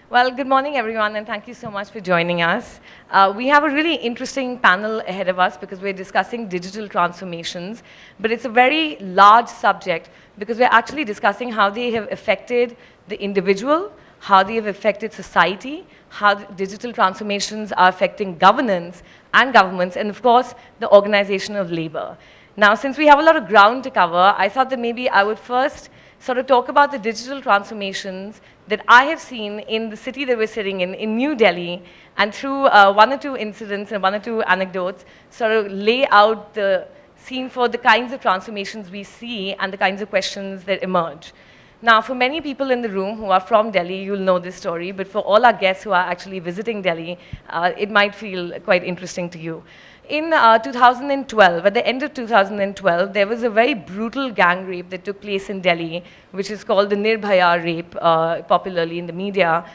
Well, good morning, everyone, and thank you so much for joining us. We have a really interesting panel ahead of us because we're discussing digital transformations, but it's a very large subject because we're actually discussing how they have affected the individual, how they have affected society, how digital transformations are affecting governance and governments, and of course, the organization of labor. Now, since we have a lot of ground to cover, I thought that maybe I would first sort of talk about the digital transformations that I have seen in the city that we're sitting in New Delhi, and through one or two incidents and one or two anecdotes, sort of lay out the scene for the kinds of transformations we see and the kinds of questions that emerge. Now, for many people in the room who are from Delhi, you'll know this story, but for all our guests who are actually visiting Delhi, it might feel quite interesting to you. In 2012, at the end of 2012, there was a very brutal gang rape that took place in Delhi, which is called the Nirbhaya rape, popularly in the media,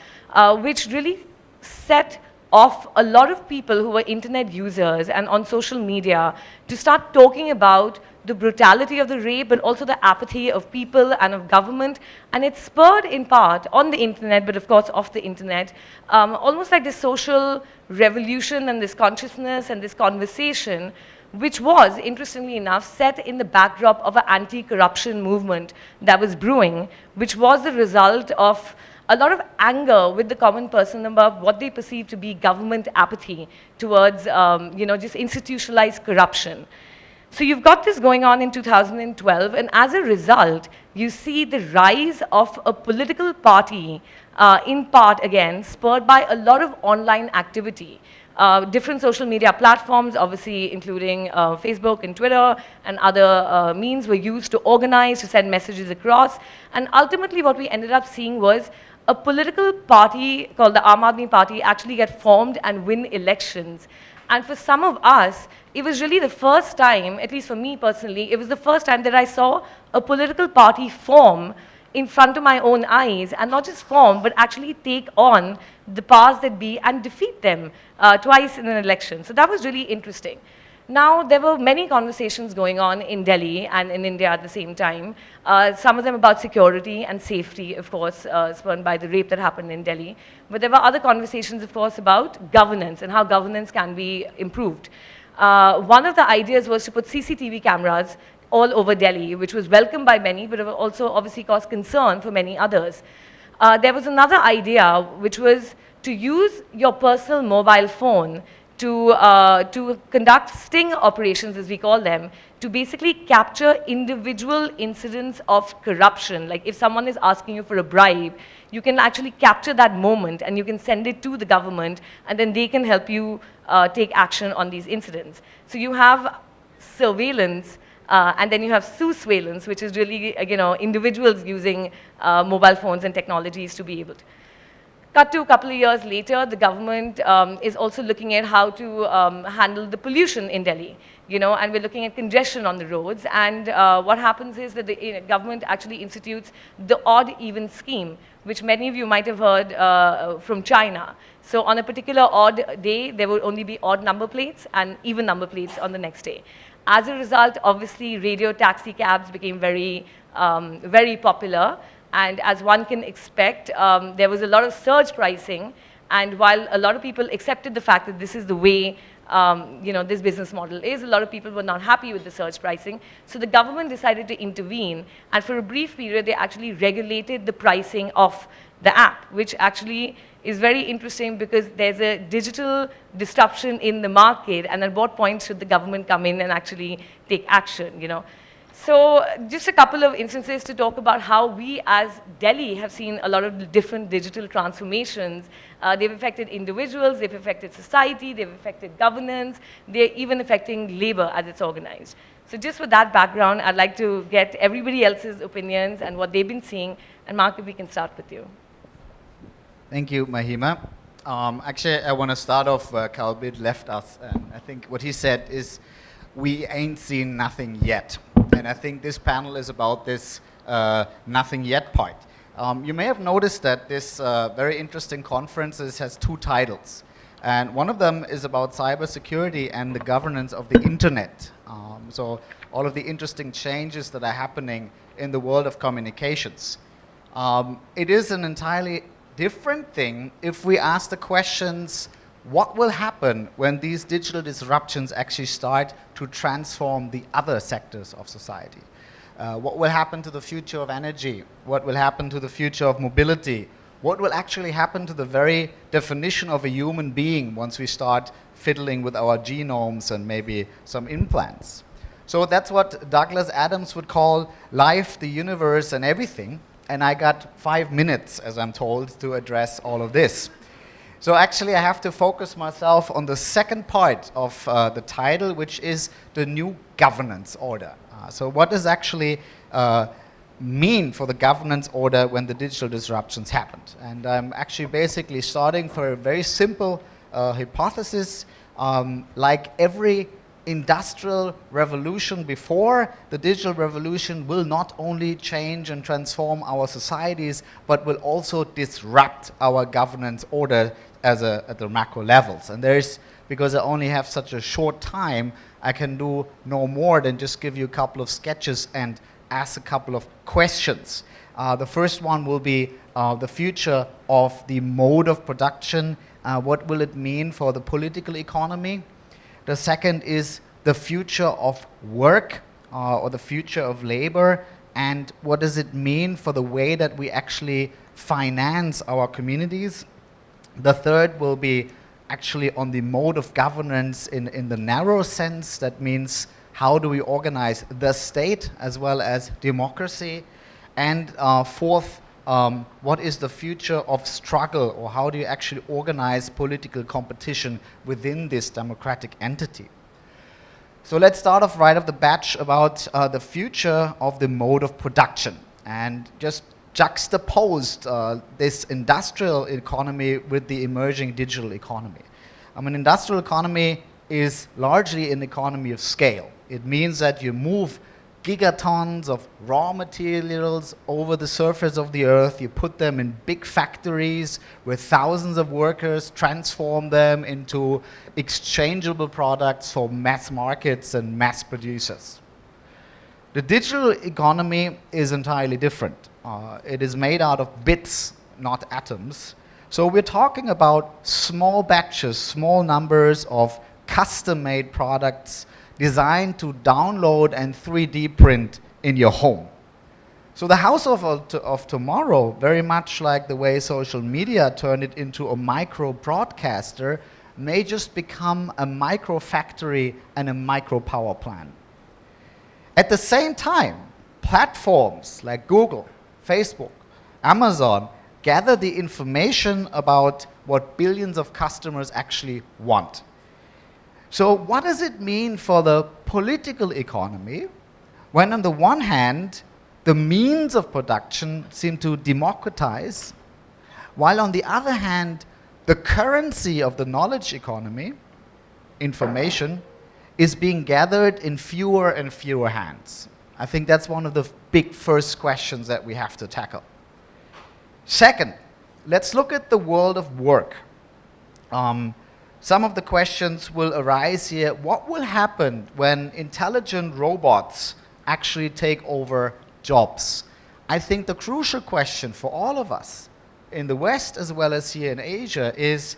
which really set off a lot of people who were internet users and on social media to start talking about the brutality of the rape, but also the apathy of people and of government. And it spurred in part on the internet, but of course off the internet, almost like this social revolution and this consciousness and this conversation, which was, interestingly enough, set in the backdrop of an anti-corruption movement that was brewing, which was the result of a lot of anger with the common person about what they perceive to be government apathy towards, just institutionalized corruption. So you've got this going on in 2012, and as a result, you see the rise of a political party, in part, again, spurred by a lot of online activity. Different social media platforms, obviously including Facebook and Twitter and other means, were used to organize, to send messages across. And ultimately, what we ended up seeing was a political party called the Aam Aadmi Party actually get formed and win elections. And for some of us, it was really the first time, at least for me personally, it was the first time that I saw a political party form in front of my own eyes, and not just form, but actually take on the powers that be and defeat them twice in an election. So that was really interesting. Now, there were many conversations going on in Delhi and in India at the same time, some of them about security and safety, of course, spurred by the rape that happened in Delhi. But there were other conversations, of course, about governance and how governance can be improved. One of the ideas was to put CCTV cameras all over Delhi, which was welcomed by many, but it also obviously caused concern for many others. There was another idea, which was to use your personal mobile phone to conduct sting operations, as we call them, to basically capture individual incidents of corruption. Like if someone is asking you for a bribe, you can actually capture that moment and you can send it to the government, and then they can help you take action on these incidents. So you have surveillance, and then you have surveillance, which is really, individuals using mobile phones and technologies to be able to. Cut to a couple of years later, the government is also looking at how to handle the pollution in Delhi, and we're looking at congestion on the roads. And what happens is that the government actually institutes the odd-even scheme, which many of you might have heard from China. So on a particular odd day, there will only be odd number plates and even number plates on the next day. As a result, obviously, radio taxi cabs became very, very popular. And as one can expect, there was a lot of surge pricing. And while a lot of people accepted the fact that this is the way this business model is, a lot of people were not happy with the surge pricing. So the government decided to intervene. And for a brief period, they actually regulated the pricing of the app, which actually is very interesting because there's a digital disruption in the market. And at what point should the government come in and actually take action, So just a couple of instances to talk about how we as Delhi have seen a lot of different digital transformations. They've affected individuals, they've affected society, they've affected governance, they're even affecting labor as it's organized. So just with that background, I'd like to get everybody else's opinions and what they've been seeing. And Mark, if we can start with you. Thank you, Mahima. Actually, I want to start off where Kalbit left us. And I think what he said is, we ain't seen nothing yet. And I think this panel is about this nothing yet part. You may have noticed that this very interesting conference has two titles. And one of them is about cybersecurity and the governance of the internet. So all of the interesting changes that are happening in the world of communications. It is an entirely different thing if we ask the questions, what will happen when these digital disruptions actually start to transform the other sectors of society? What will happen to the future of energy? What will happen to the future of mobility? What will actually happen to the very definition of a human being once we start fiddling with our genomes and maybe some implants? So that's what Douglas Adams would call life, the universe, and everything. And I got 5 minutes, as I'm told, to address all of this. So actually, I have to focus myself on the second part of the title, which is the new governance order. So what does actually mean for the governance order when the digital disruptions happened? And I'm actually basically starting for a very simple hypothesis. Like every industrial revolution before, the digital revolution will not only change and transform our societies, but will also disrupt our governance order at the macro levels. And because I only have such a short time, I can do no more than just give you a couple of sketches and ask a couple of questions. The first one will be the future of the mode of production. What will it mean for the political economy? The second is the future of work or the future of labor, and what does it mean for the way that we actually finance our communities? The third will be actually on the mode of governance in the narrow sense. That means how do we organize the state as well as democracy? And fourth, what is the future of struggle, or how do you actually organize political competition within this democratic entity? So let's start off right off the bat about the future of the mode of production, and just juxtaposed this industrial economy with the emerging digital economy. An industrial economy is largely an economy of scale. It means that you move gigatons of raw materials over the surface of the earth, you put them in big factories with thousands of workers, transform them into exchangeable products for mass markets and mass producers. The digital economy is entirely different. It is made out of bits, not atoms. So we're talking about small batches, small numbers of custom-made products designed to download and 3D print in your home. So the house of tomorrow, very much like the way social media turned it into a micro broadcaster, may just become a micro factory and a micro power plant. At the same time, platforms like Google, Facebook, Amazon gather the information about what billions of customers actually want. So what does it mean for the political economy when on the one hand the means of production seem to democratize, while on the other hand the currency of the knowledge economy, information, is being gathered in fewer and fewer hands? I think that's one of the big first questions that we have to tackle. Second, let's look at the world of work. Some of the questions will arise here. What will happen when intelligent robots actually take over jobs? I think the crucial question for all of us in the West as well as here in Asia is,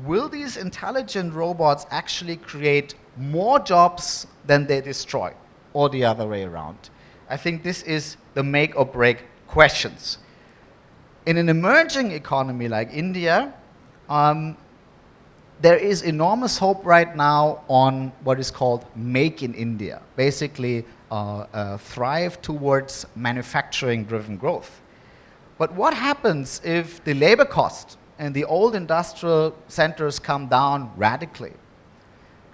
will these intelligent robots actually create more jobs than they destroy, or the other way around? I think this is the make or break questions. In an emerging economy like India, there is enormous hope right now on what is called Make in India, basically thrive towards manufacturing-driven growth. But what happens if the labor cost and the old industrial centers come down radically?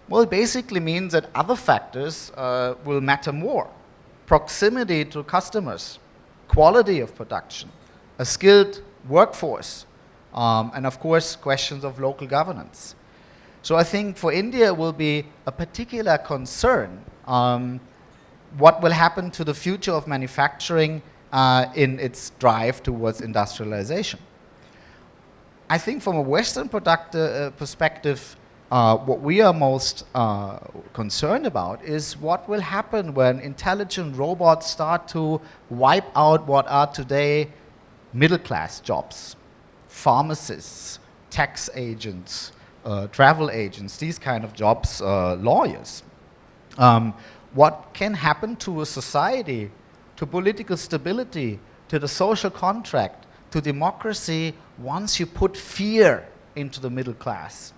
Well, it basically means that other factors will matter more. Proximity to customers, quality of production, a skilled workforce, and of course, questions of local governance. So I think for India will be a particular concern what will happen to the future of manufacturing in its drive towards industrialization. I think from a Western perspective, what we are most concerned about is what will happen when intelligent robots start to wipe out what are today middle-class jobs. pharmacists, tax agents, travel agents, these kind of jobs, lawyers. What can happen to a society, to political stability, to the social contract, to democracy once you put fear into the middle class?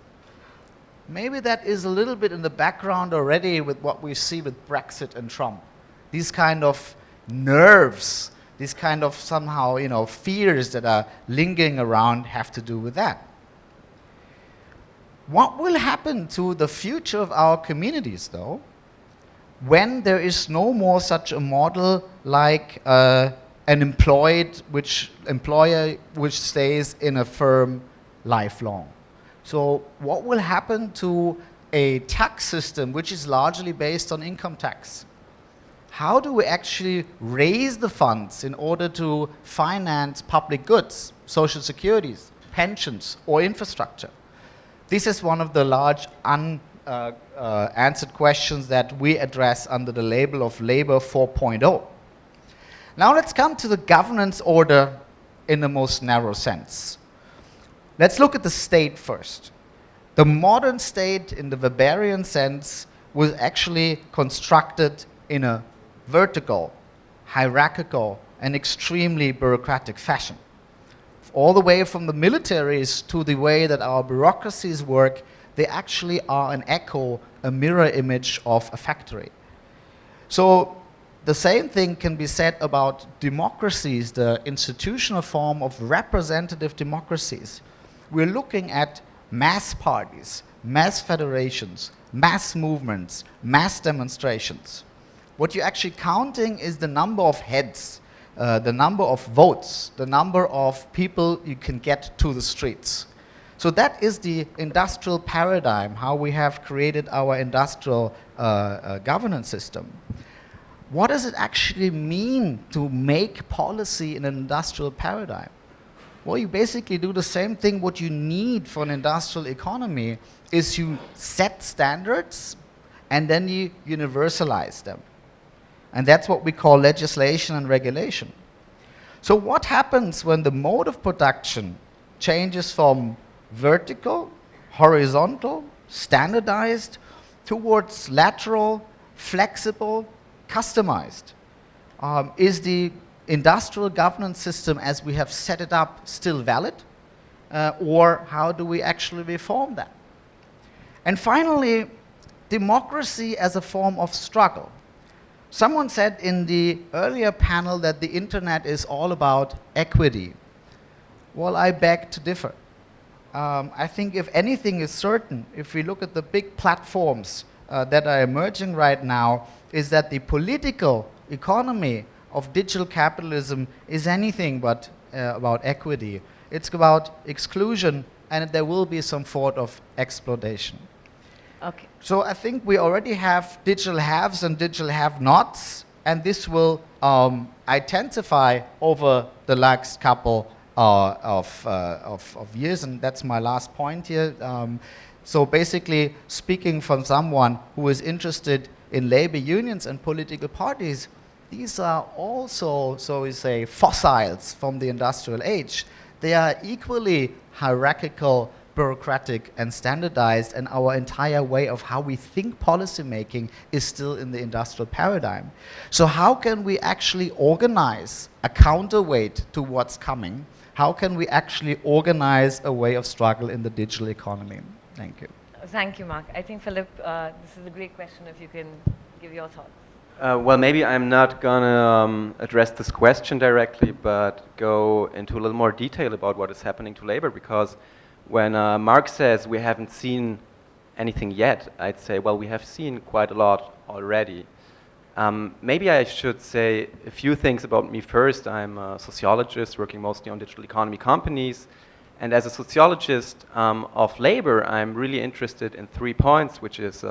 Maybe that is a little bit in the background already with what we see with Brexit and Trump. These kind of nerves, these kind of somehow, fears that are lingering around have to do with that. What will happen to the future of our communities, though, when there is no more such a model like an employer which stays in a firm lifelong? So what will happen to a tax system which is largely based on income tax? How do we actually raise the funds in order to finance public goods, social securities, pensions, or infrastructure? This is one of the large unanswered questions that we address under the label of Labor 4.0. Now let's come to the governance order in the most narrow sense. Let's look at the state first. The modern state, in the Weberian sense, was actually constructed in a vertical, hierarchical, and extremely bureaucratic fashion. All the way from the militaries to the way that our bureaucracies work, they actually are an echo, a mirror image of a factory. So the same thing can be said about democracies, the institutional form of representative democracies. We're looking at mass parties, mass federations, mass movements, mass demonstrations. What you're actually counting is the number of heads, the number of votes, the number of people you can get to the streets. So that is the industrial paradigm, how we have created our industrial governance system. What does it actually mean to make policy in an industrial paradigm? Well, you basically do the same thing. What you need for an industrial economy is you set standards and then you universalize them. And that's what we call legislation and regulation. So what happens when the mode of production changes from vertical, horizontal, standardized, towards lateral, flexible, customized? Is the industrial governance system as we have set it up still valid? Or how do we actually reform that? And finally, democracy as a form of struggle. Someone said in the earlier panel that the internet is all about equity. Well, I beg to differ. I think if anything is certain, if we look at the big platforms that are emerging right now, is that the political economy of digital capitalism is anything but about equity. It's about exclusion, and there will be some sort of exploitation. Okay. So I think we already have digital haves and digital have-nots, and this will intensify over the next couple of years, and that's my last point here. So basically, speaking from someone who is interested in labor unions and political parties, these are also, so we say, fossils from the industrial age. They are equally hierarchical, bureaucratic, and standardized, and our entire way of how we think policy making is still in the industrial paradigm. So how can we actually organize a counterweight to what's coming? How can we actually organize a way of struggle in the digital economy? Thank you. Thank you, Mark. I think, Philip, this is a great question if you can give your thoughts. Well, maybe I'm not going to address this question directly, but go into a little more detail about what is happening to labor, because when Mark says we haven't seen anything yet, I'd say, well, we have seen quite a lot already. Maybe I should say a few things about me first. I'm a sociologist working mostly on digital economy companies. And as a sociologist of labor, I'm really interested in 3 points, which is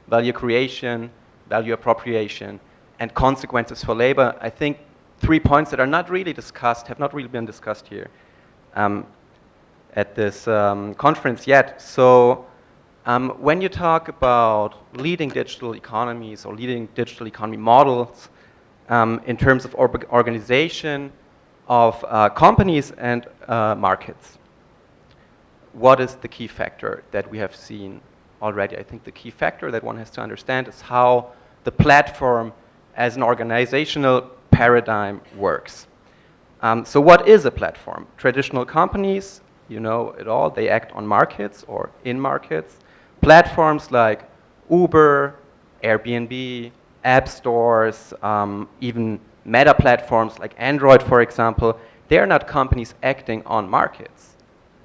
value creation, value appropriation, and consequences for labor. I think 3 points that are not really discussed, have not really been discussed here at this conference yet. So when you talk about leading digital economies or leading digital economy models in terms of organization of companies and markets, what is the key factor that we have seen already? I think the key factor that one has to understand is how the platform as an organizational paradigm works. So what is a platform? Traditional companies, you know it all, they act on markets or in markets. Platforms like Uber, Airbnb, app stores, even meta platforms like Android, for example, they are not companies acting on markets.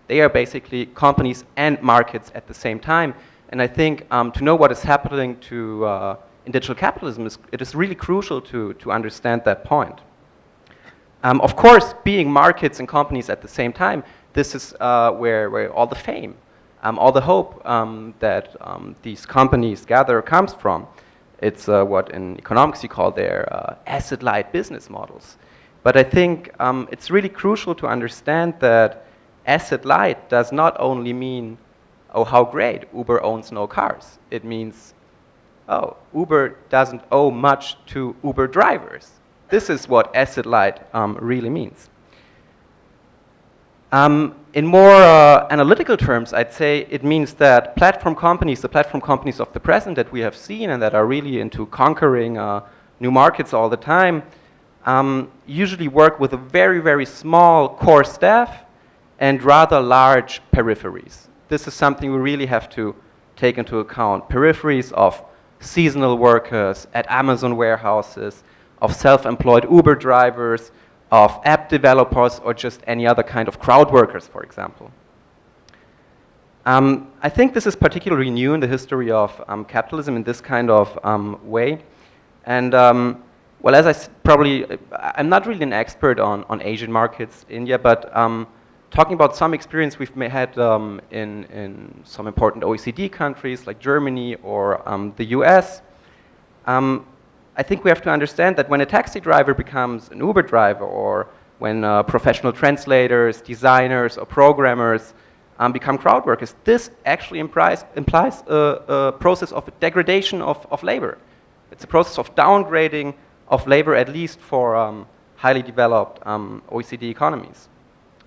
They are basically companies and markets at the same time. And I think to know what is happening in digital capitalism, it is really crucial to understand that point. Of course, being markets and companies at the same time, this is where all the fame, all the hope that these companies gather comes from. It's what in economics you call their asset-light business models. But I think it's really crucial to understand that asset-light does not only mean, oh, how great, Uber owns no cars. It means, oh, Uber doesn't owe much to Uber drivers. This is what asset-light really means. In more analytical terms, I'd say it means that platform companies, the platform companies of the present that we have seen and that are really into conquering new markets all the time, usually work with a very, very small core staff and rather large peripheries. This is something we really have to take into account. Peripheries of seasonal workers at Amazon warehouses, of self-employed Uber drivers, of app developers, or just any other kind of crowd workers, for example. I think this is particularly new in the history of capitalism in this kind of way. And well, as I'm not really an expert on Asian markets, India, but talking about some experience we've had in some important OECD countries like Germany or the US, I think we have to understand that when a taxi driver becomes an Uber driver, or when professional translators, designers, or programmers become crowd workers, this actually implies a process of degradation of labor. It's a process of downgrading of labor, at least for highly developed OECD economies.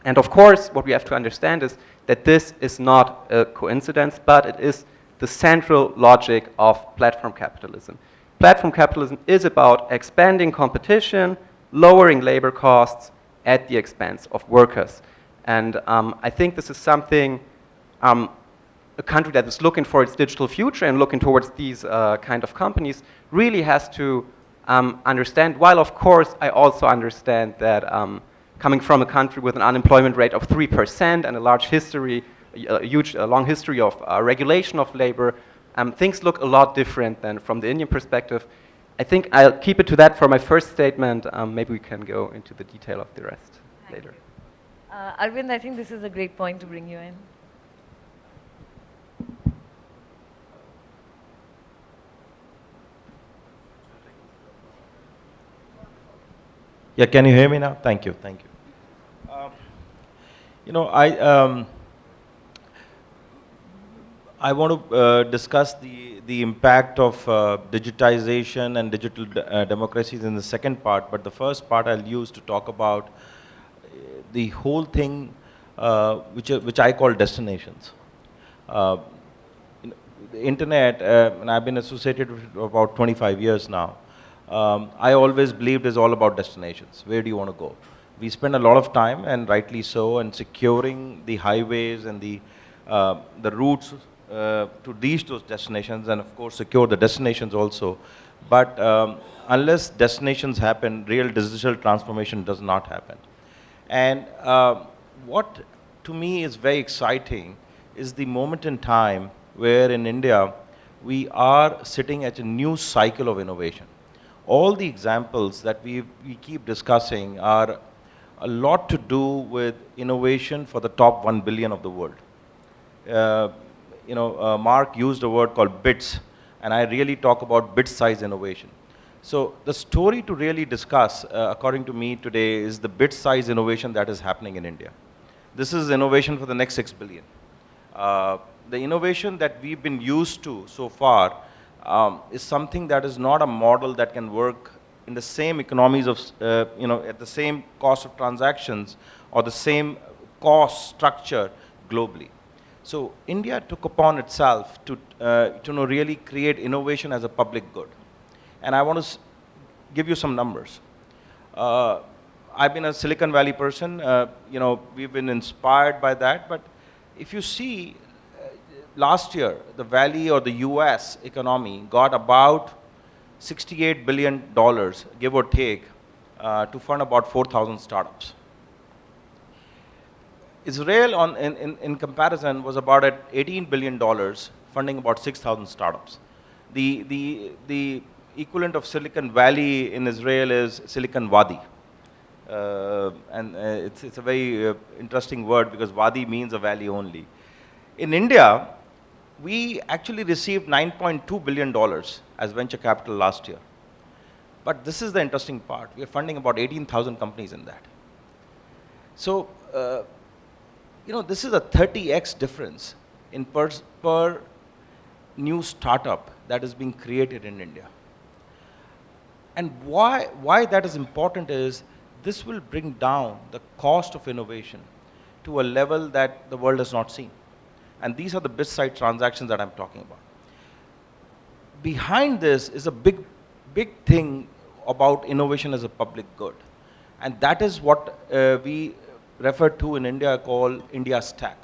And of course, what we have to understand is that this is not a coincidence, but it is the central logic of platform capitalism. Platform capitalism is about expanding competition, lowering labor costs at the expense of workers. And I think this is something a country that is looking for its digital future and looking towards these kind of companies really has to understand, while of course I also understand that coming from a country with an unemployment rate of 3% and a large history, a long history of regulation of labor, things look a lot different than from the Indian perspective. I think I'll keep it to that for my first statement. Maybe we can go into the detail of the rest later. Arvind, I think this is a great point to bring you in. Yeah, can you hear me now? Thank you, thank you. I want to discuss the impact of digitization and digital democracies in the second part, but the first part I'll use to talk about the whole thing which I call destinations. The internet, and I've been associated with it for about 25 years now. I always believed it's all about destinations. Where do you want to go? We spend a lot of time, and rightly so, in securing the highways and the routes to reach those destinations, and of course secure the destinations also. But unless destinations happen, real digital transformation does not happen. And what to me is very exciting is the moment in time where in India we are sitting at a new cycle of innovation. All the examples that we keep discussing are a lot to do with innovation for the top 1 billion of the world. Mark used a word called bits, and I really talk about bit-size innovation. So the story to really discuss, according to me today, is the bit-size innovation that is happening in India. This is innovation for the next 6 billion. The innovation that we've been used to so far is something that is not a model that can work in the same economies of, at the same cost of transactions or the same cost structure globally. So India took upon itself to really create innovation as a public good. And I want to give you some numbers. I've been a Silicon Valley person. We've been inspired by that. But if you see, last year, the Valley or the US economy got about $68 billion, give or take, to fund about 4,000 startups. Israel, in comparison, was about at $18 billion, funding about 6,000 startups. The equivalent of Silicon Valley in Israel is Silicon Wadi. It's a very interesting word because Wadi means a valley only. In India, we actually received $9.2 billion as venture capital last year. But this is the interesting part. We are funding about 18,000 companies in that. So, this is a 30x difference in per new startup that is being created in India. And why that is important is this will bring down the cost of innovation to a level that the world has not seen. And these are the bit-sized transactions that I'm talking about. Behind this is a big thing about innovation as a public good. And that is what we refer to in India called India Stack.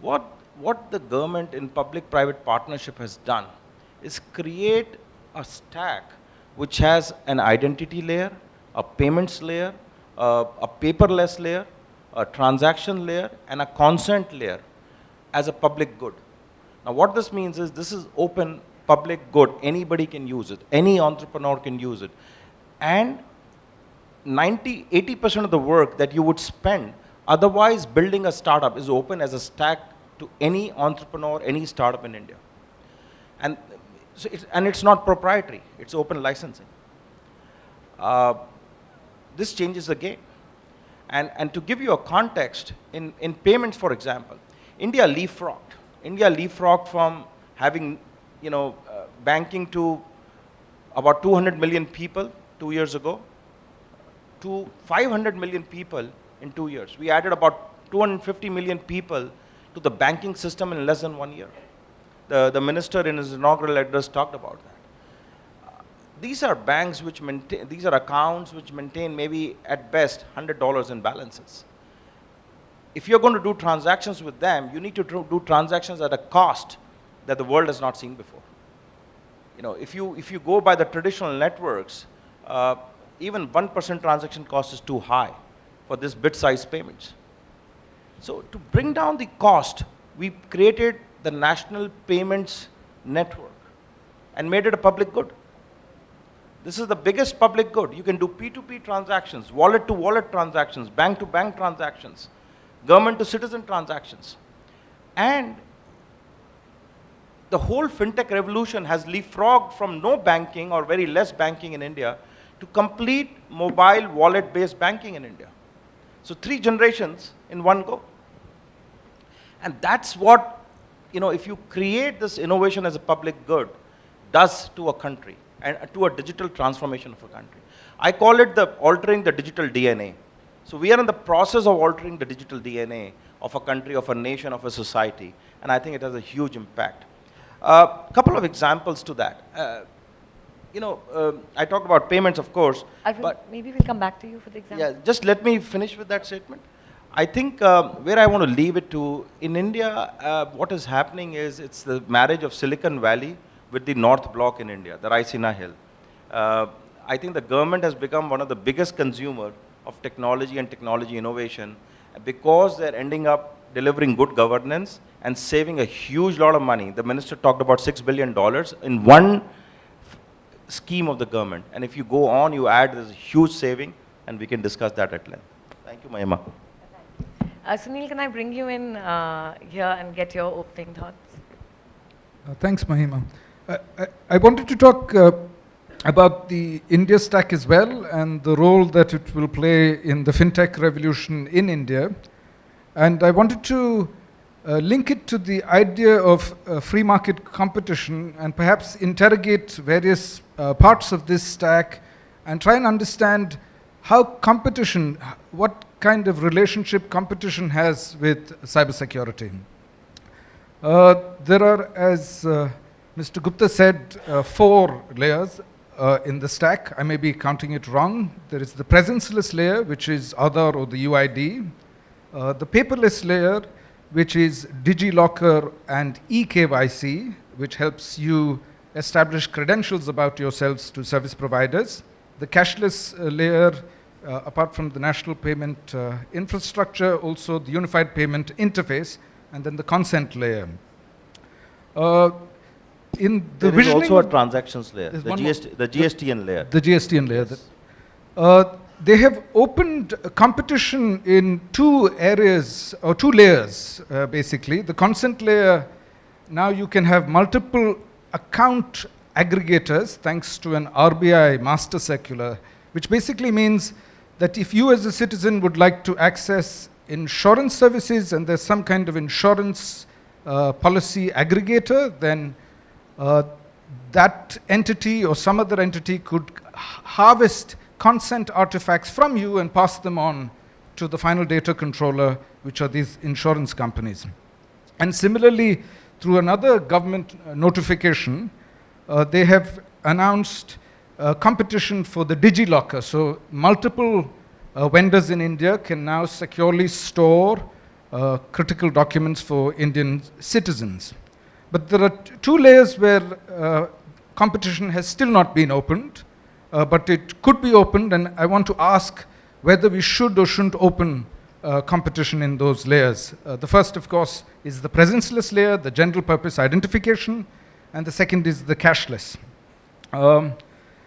What the government in public-private partnership has done is create a stack which has an identity layer, a payments layer, a paperless layer, a transaction layer, and a consent layer as a public good. Now what this means is this is open public good. Anybody can use it. Any entrepreneur can use it. And 80% of the work that you would spend otherwise building a startup is open as a stack to any entrepreneur, any startup in India. And so it's not proprietary, it's open licensing. This changes the game. And to give you a context, in payments, for example, India leapfrogged. India leapfrogged from having banking to about 200 million people 2 years ago to 500 million people in 2 years. We added about 250 million people to the banking system in less than 1 year. The minister in his inaugural address talked about that. These are banks which maintain, these are accounts which maintain maybe at best $100 in balances. If you're going to do transactions with them, you need to do transactions at a cost that the world has not seen before. If you go by the traditional networks, even 1% transaction cost is too high for this bit-sized payments. So to bring down the cost, we created the National Payments Network and made it a public good. This is the biggest public good. You can do P2P transactions, wallet-to-wallet transactions, bank-to-bank transactions, government-to-citizen transactions. And the whole fintech revolution has leapfrogged from no banking or very less banking in India to complete mobile wallet-based banking in India. So 3 generations in one go. And that's what, if you create this innovation as a public good, does to a country and to a digital transformation of a country. I call it altering the digital DNA. So we are in the process of altering the digital DNA of a country, of a nation, of a society. And I think it has a huge impact. Couple of examples to that. I talked about payments, of course. But maybe we'll come back to you for the example. Yeah, just let me finish with that statement. I think where I want to leave it to, in India, what is happening is it's the marriage of Silicon Valley with the North Block in India, the Raisina Hill. I think the government has become one of the biggest consumer of technology and technology innovation because they're ending up delivering good governance and saving a huge lot of money. The minister talked about $6 billion in one scheme of the government. And if you go on, you add, there's a huge saving, and we can discuss that at length. Thank you, Mahima. Sunil, can I bring you in here and get your opening thoughts? Thanks, Mahima. I wanted to talk about the India Stack as well and the role that it will play in the fintech revolution in India. And I wanted to link it to the idea of free market competition and perhaps interrogate various parts of this stack and try and understand how competition, what kind of relationship competition has with cybersecurity. There are, as Mr. Gupta said, 4 layers in the stack. I may be counting it wrong. There is the presence-less layer, which is Aadhaar or the UID. The paperless layer, which is DigiLocker and eKYC, which helps you establish credentials about yourselves to service providers. The cashless layer, apart from the national payment infrastructure, also the unified payment interface, and then the consent layer. In the There is visioning also a transactions layer, there's the one more. GSTN layer. The GSTN layer. Yes. They have opened competition in 2 areas, or 2 layers, basically. The consent layer, now you can have multiple account aggregators, thanks to an RBI master circular, which basically means that if you as a citizen would like to access insurance services and there's some kind of insurance policy aggregator, then that entity or some other entity could harvest consent artifacts from you and pass them on to the final data controller, which are these insurance companies. And similarly, through another government notification, they have announced competition for the DigiLocker. So multiple vendors in India can now securely store critical documents for Indian citizens. But there are 2 layers where competition has still not been opened. But it could be opened, and I want to ask whether we should or shouldn't open competition in those layers. The first, of course, is the presence-less layer, the general purpose identification, and the second is the cashless.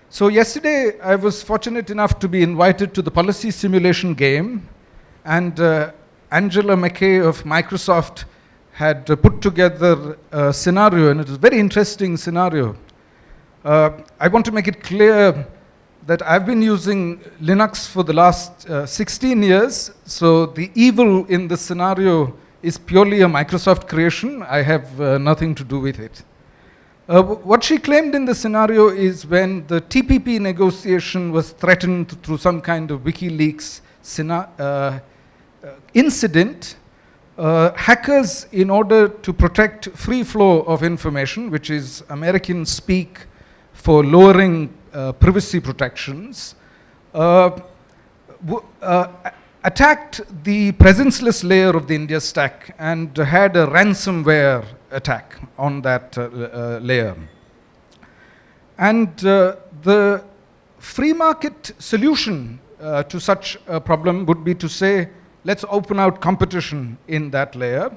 So yesterday, I was fortunate enough to be invited to the policy simulation game, and Angela McKay of Microsoft had put together a scenario, and it was a very interesting scenario. I want to make it clear that I've been using Linux for the last 16 years, so the evil in the scenario is purely a Microsoft creation. I have nothing to do with it. What she claimed in the scenario is when the TPP negotiation was threatened through some kind of WikiLeaks incident, hackers, in order to protect free flow of information, which is American speak for lowering privacy protections, attacked the presence-less layer of the India stack and had a ransomware attack on that layer. And the free market solution to such a problem would be to say, let's open out competition in that layer.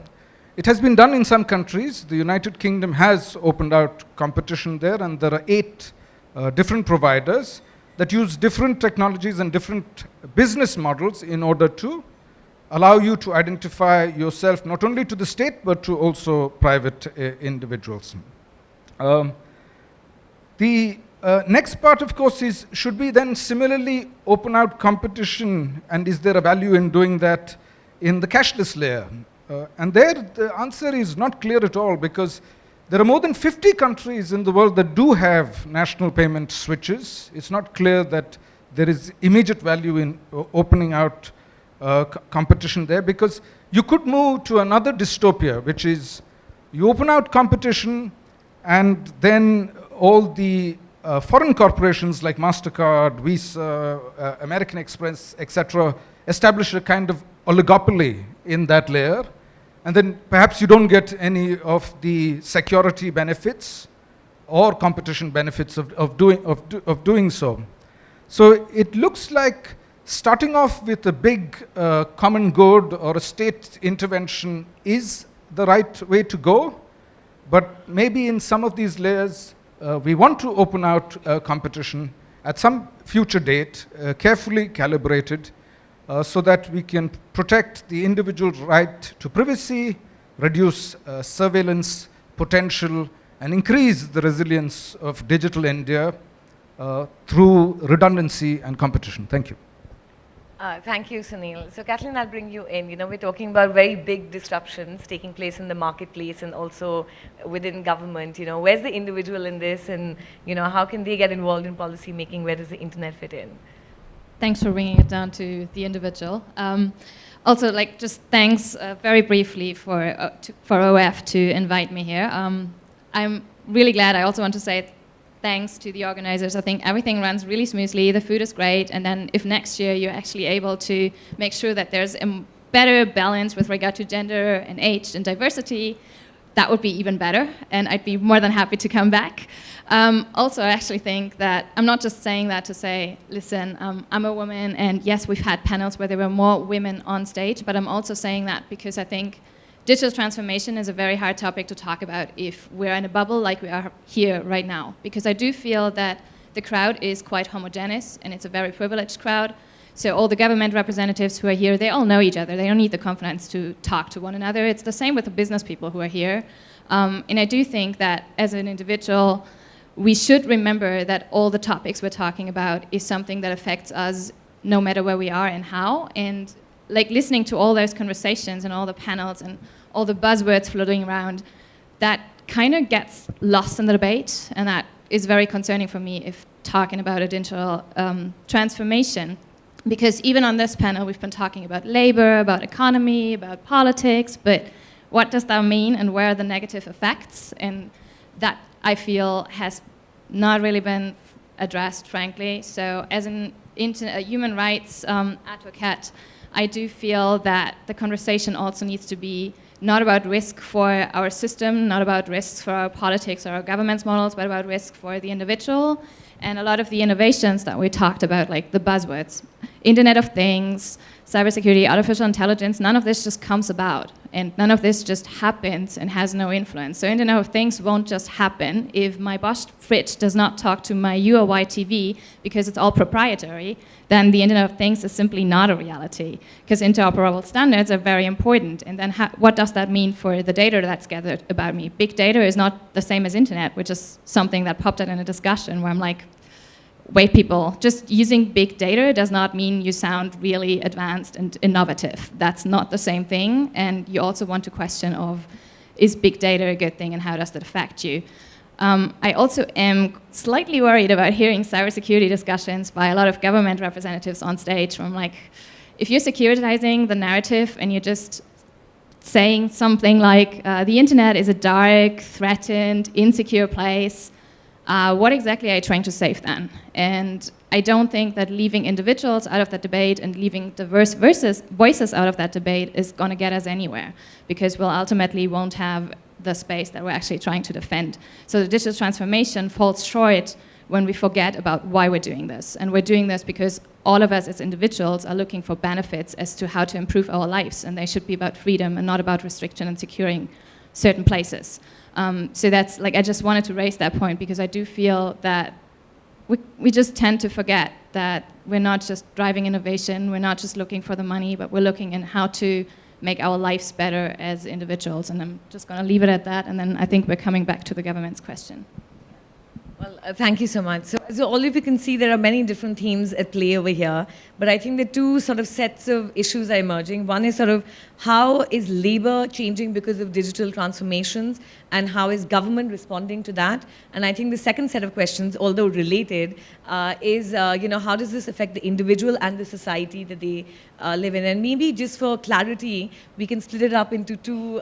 It has been done in some countries. The United Kingdom has opened out competition there, and there are 8 different providers that use different technologies and different business models in order to allow you to identify yourself not only to the state but to also private individuals. The next part, of course, is should we then similarly open out competition, and is there a value in doing that in the cashless layer? And there the answer is not clear at all, because there are more than 50 countries in the world that do have national payment switches. It's not clear that there is immediate value in opening out competition there, because you could move to another dystopia, which is you open out competition and then all the foreign corporations like MasterCard, Visa, American Express, etc., establish a kind of oligopoly in that layer. And then perhaps you don't get any of the security benefits or competition benefits of doing so. So it looks like starting off with a big common good or a state intervention is the right way to go, but maybe in some of these layers we want to open out competition at some future date, carefully calibrated, so that we can protect the individual right to privacy, reduce surveillance potential, and increase the resilience of digital India through redundancy and competition. Thank you. Thank you, Sunil. So, Kathleen, I'll bring you in. You know, we're talking about very big disruptions taking place in the marketplace and also within government. You know, where's the individual in this, and you know, how can they get involved in policy making? Where does the internet fit in? Thanks for bringing it down to the individual. Also, like, just thanks very briefly for OF to invite me here. I'm really glad. I also want to say thanks to the organizers. I think everything runs really smoothly. The food is great. And then if next year you're actually able to make sure that there's a better balance with regard to gender and age and diversity, that would be even better, and I'd be more than happy to come back. Also, I actually think that I'm not just saying that to say, listen, I'm a woman, and yes, we've had panels where there were more women on stage, but I'm also saying that because I think digital transformation is a very hard topic to talk about if we're in a bubble like we are here right now. Because I do feel that the crowd is quite homogeneous, and it's a very privileged crowd. So all the government representatives who are here, they all know each other. They don't need the confidence to talk to one another. It's the same with the business people who are here. And I do think that as an individual, we should remember that all the topics we're talking about is something that affects us no matter where we are and how. And like listening to all those conversations and all the panels and all the buzzwords floating around, that kind of gets lost in the debate. And that is very concerning for me if talking about a digital transformation. Because even on this panel, we've been talking about labor, about economy, about politics, but what does that mean and where are the negative effects? And that, I feel, has not really been addressed, frankly. So as a human rights advocate, I do feel that the conversation also needs to be not about risk for our system, not about risks for our politics or our government's models, but about risk for the individual. And a lot of the innovations that we talked about, like the buzzwords, Internet of Things, cybersecurity, artificial intelligence, none of this just comes about. And none of this just happens and has no influence. So Internet of Things won't just happen if my Bosch fridge does not talk to my UOY TV because it's all proprietary, then the Internet of Things is simply not a reality. Because interoperable standards are very important. And then what does that mean for the data that's gathered about me? Big data is not the same as internet, which is something that popped up in a discussion where I'm like, wait, people, just using big data does not mean you sound really advanced and innovative. That's not the same thing. And you also want to question of, is big data a good thing and how does that affect you? I also am slightly worried about hearing cybersecurity discussions by a lot of government representatives on stage. Where I'm like, if you're securitizing the narrative and you're just saying something like, the internet is a dark, threatened, insecure place, what exactly are you trying to save then? And I don't think that leaving individuals out of that debate and leaving diverse voices out of that debate is going to get us anywhere, because we'll ultimately won't have the space that we're actually trying to defend. So the digital transformation falls short when we forget about why we're doing this. And we're doing this because all of us as individuals are looking for benefits as to how to improve our lives, and they should be about freedom and not about restriction and securing certain places. So that's, like, I just wanted to raise that point because I do feel that we just tend to forget that we're not just driving innovation, we're not just looking for the money, but we're looking in how to make our lives better as individuals. And I'm just going to leave it at that, and then I think we're coming back to the government's question. Well, thank you so much. So all of you can see there are many different themes at play over here, but I think the two sort of sets of issues are emerging. One is sort of how is labor changing because of digital transformations, and how is government responding to that? And I think the second set of questions, although related, is how does this affect the individual and the society that they live in? And maybe just for clarity, we can split it up into two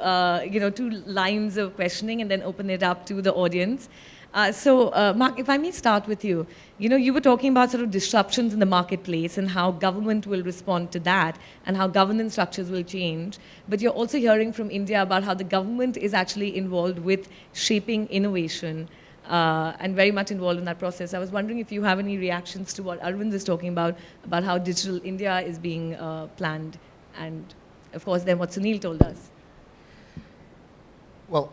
lines of questioning and then open it up to the audience. Mark, if I may start with you. You were talking about sort of disruptions in the marketplace and how government will respond to that and how governance structures will change. But you're also hearing from India about how the government is actually involved with shaping innovation and very much involved in that process. I was wondering if you have any reactions to what Arvind is talking about how Digital India is being planned, and of course then what Sunil told us. Well,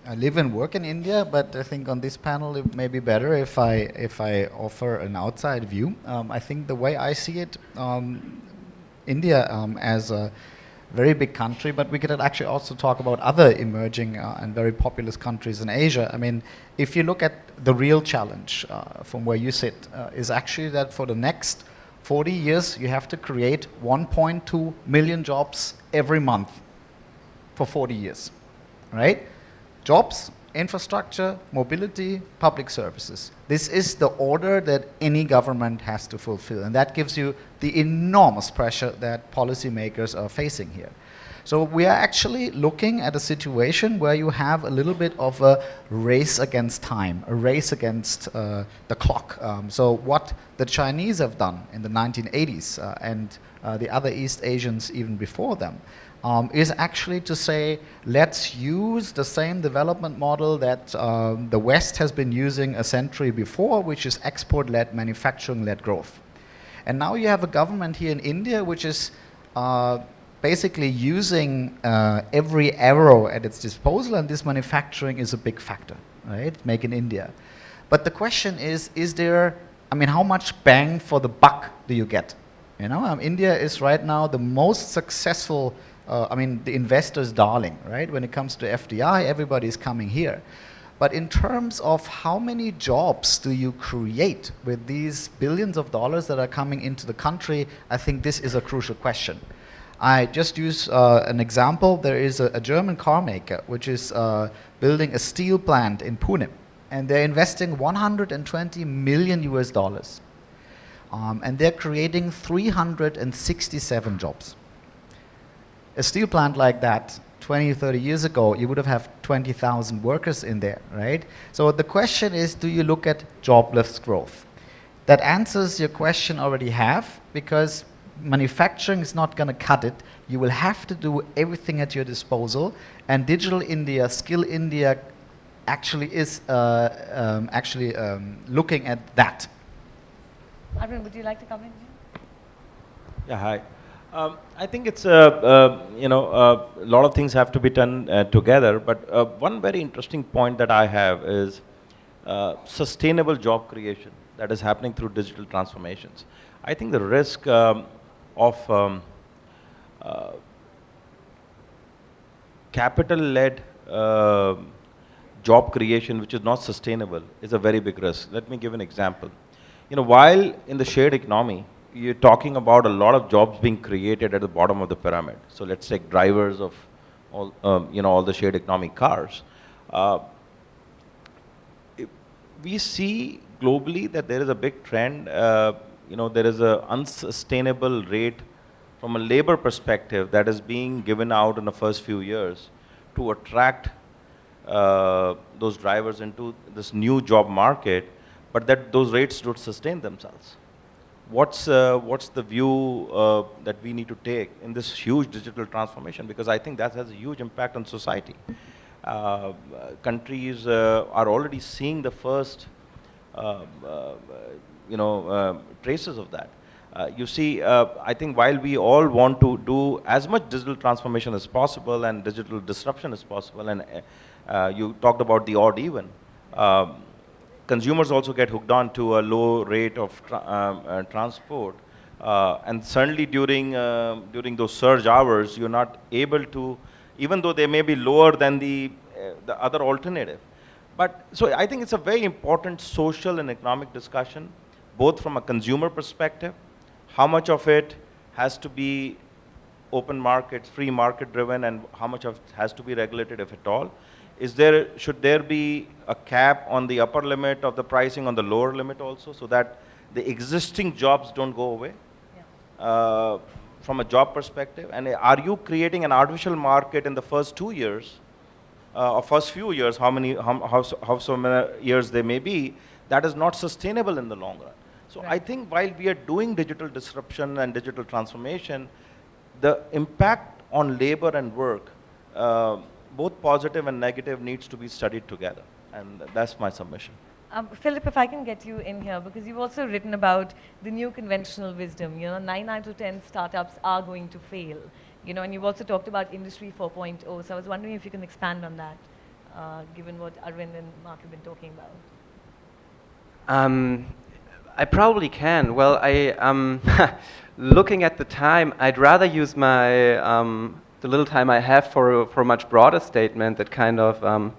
I live and work in India, but I think on this panel it may be better if I offer an outside view. I think the way I see it, India as a very big country, but we could actually also talk about other emerging and very populous countries in Asia. I mean, if you look at the real challenge from where you sit, is actually that for the next 40 years you have to create 1.2 million jobs every month for 40 years, right? Jobs infrastructure, mobility, public services. This is the order that any government has to fulfill, and that gives you the enormous pressure that policymakers are facing here. So we are actually looking at a situation where you have a little bit of a race against time, a race against the clock. So what the Chinese have done in the 1980s and the other East Asians even before them is actually to say, let's use the same development model that the West has been using a century before, which is export-led, manufacturing-led growth. And now you have a government here in India which is basically using every arrow at its disposal, and this manufacturing is a big factor, right? Make in India. But the question is there, I mean, how much bang for the buck do you get? You know, India is right now the most successful, the investor's darling, right? When it comes to FDI, everybody is coming here. But in terms of how many jobs do you create with these billions of dollars that are coming into the country, I think this is a crucial question. I just use an example. There is a German car maker which is building a steel plant in Pune, and they're investing 120 million US dollars. And they're creating 367 jobs. A steel plant like that, 20, 30 years ago, you would have 20,000 workers in there, right? So the question is, do you look at jobless growth? That answers your question already have, because manufacturing is not going to cut it. You will have to do everything at your disposal, and Digital India, Skill India actually is looking at that. Arvind, would you like to come in here? Yeah, hi. I think it's a lot of things have to be done together, but one very interesting point that I have is sustainable job creation that is happening through digital transformations. I think the risk of capital-led job creation, which is not sustainable, is a very big risk. Let me give an example. You know, while in the shared economy, you're talking about a lot of jobs being created at the bottom of the pyramid. So let's take drivers of all, all the shared economy cars. We see globally that there is a big trend. There is an unsustainable rate from a labor perspective that is being given out in the first few years to attract those drivers into this new job market, but that those rates don't sustain themselves. What's the view that we need to take in this huge digital transformation? Because I think that has a huge impact on society. Countries are already seeing the first traces of that. You see, I think while we all want to do as much digital transformation as possible and digital disruption as possible, and you talked about the odd even, consumers also get hooked on to a low rate of transport, and certainly during those surge hours, you're not able to, even though they may be lower than the other alternative. But so I think it's a very important social and economic discussion, both from a consumer perspective, how much of it has to be open market, free market driven, and how much of it has to be regulated, if at all. Should there be a cap on the upper limit of the pricing, on the lower limit also, so that the existing jobs don't go away? Yeah. From a job perspective, and are you creating an artificial market in the first 2 years, or first few years, how so many years they may be, that is not sustainable in the long run? So right. I think while we are doing digital disruption and digital transformation, the impact on labor and work, both positive and negative, needs to be studied together, and that's my submission. Philip, if I can get you in here, because you've also written about the new conventional wisdom. 9 out of 10 startups are going to fail. And you've also talked about Industry 4.0. So I was wondering if you can expand on that, given what Arvind and Mark have been talking about. I probably can. Well, looking at the time, I'd rather use the little time I have for a much broader statement that kind of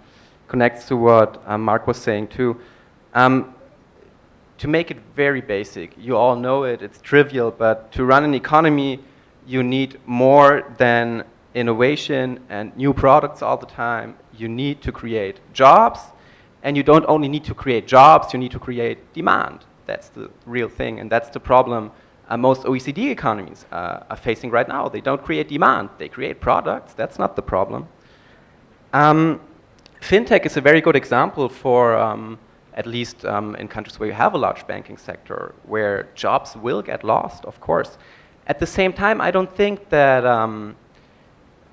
connects to what Mark was saying too. To make it very basic, you all know it, it's trivial, but to run an economy, you need more than innovation and new products all the time, you need to create jobs. And you don't only need to create jobs, you need to create demand. That's the real thing, and that's the problem most OECD economies are facing right now. They don't create demand, they create products. That's not the problem. Fintech is a very good example for, at least in countries where you have a large banking sector, where jobs will get lost, of course. At the same time, I don't think that,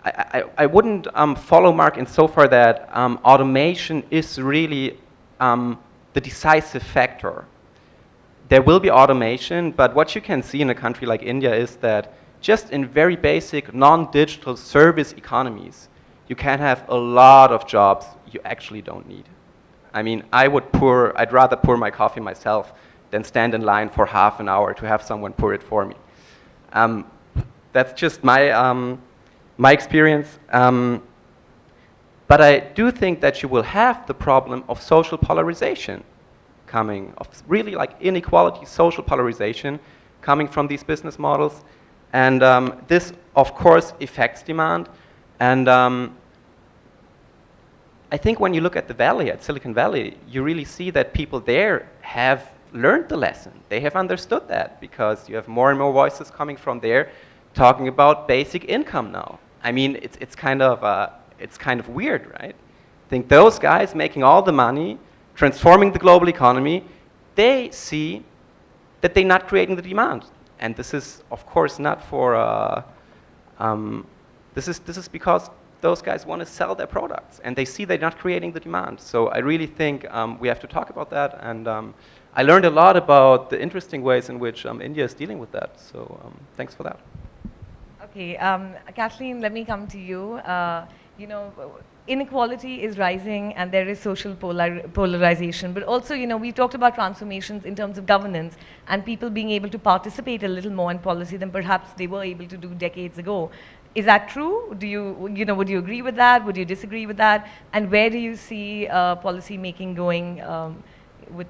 I wouldn't follow Mark insofar that automation is really the decisive factor. There will be automation, but what you can see in a country like India is that just in very basic non-digital service economies, you can have a lot of jobs you actually don't need. I mean, I'd rather pour my coffee myself than stand in line for half an hour to have someone pour it for me. That's just my experience. But I do think that you will have the problem of social polarization coming, of really like inequality, social polarization coming from these business models. And this, of course, affects demand. And I think when you look at the Valley, at Silicon Valley, you really see that people there have learned the lesson. They have understood that because you have more and more voices coming from there talking about basic income now. I mean, it's kind of weird, right? I think those guys making all the money, transforming the global economy, they see that they're not creating the demand. And this is, of course, not for, this is because those guys want to sell their products and they see they're not creating the demand. So I really think we have to talk about that. And I learned a lot about the interesting ways in which India is dealing with that. So thanks for that. Okay, Kathleen, let me come to you. You know, inequality is rising and there is social polarization, but also, you know, we talked about transformations in terms of governance and people being able to participate a little more in policy than perhaps they were able to do decades ago. Is that true? Do you, would you agree with that? Would you disagree with that? And where do you see policy making going with?